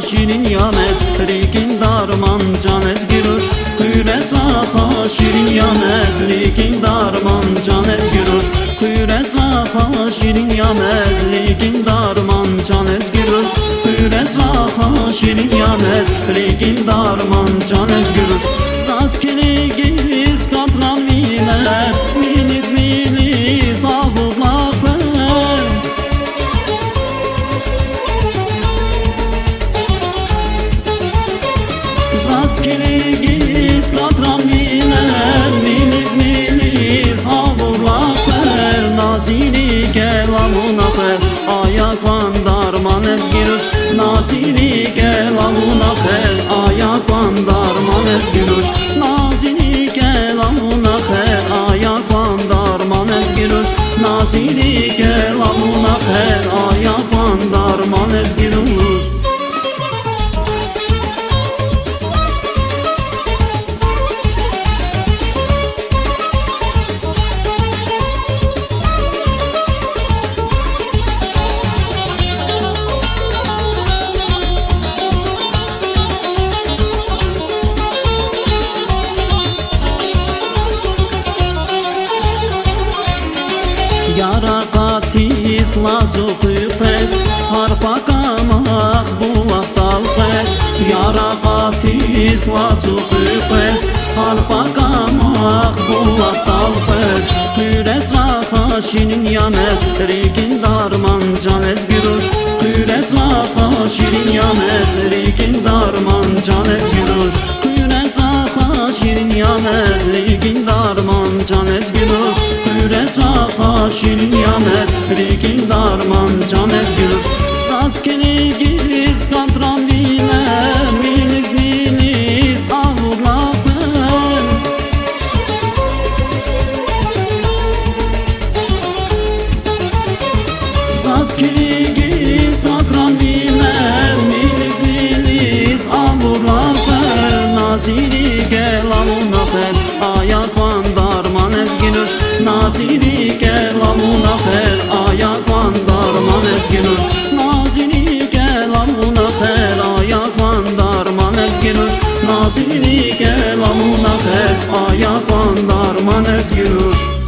şirin yamez Rikin darman can ezgirur Kuyre safa şirin yamez Rikin darman can ezgirur Kuyre safa şirin yamez Rikin darman can ezgirur Kuyre safa şirin yamez Rikin darman can ezgirur Zat kili giz katran miler Miliz miliz avurlak ver Zat kili giz katran miler Miliz miliz avurlak ver Nazili kelamuna fer Ayaklan darman ezgirur Nazili kelamuna fer Ayaklan darman ezgirur Nazili kelamuna fer Ayaklan darman ezgirur Nazili kelamuna fer Ayaklan darman ezgirur Yara katis lazu hıpes Harpa kamak bulak dalpet Yara katis lazu hıpes Harpa kamak bulak dalpet Küres rafa şirin yamez Rikin darman can ezgirur Küres rafa şirin yamez Rikin darman can ezgirur Küres rafa şirin yamez Rikin darman can ezgirur Küre safa şirin yamez Rikin darman can ezgirur Saz keli giz kantran biler Miliz miliz avurlaklar Saz keli giz kantran biler Miliz miliz avurlaklar Nazili kelamuna fer Ayaklan darman ezgirur Nazili kelamuna fer Ayaklan darman ezgirur Nazili kelamuna fer Ayaklan darman ezgirur Nazili kelamuna fer Ayaklan darman ezgirur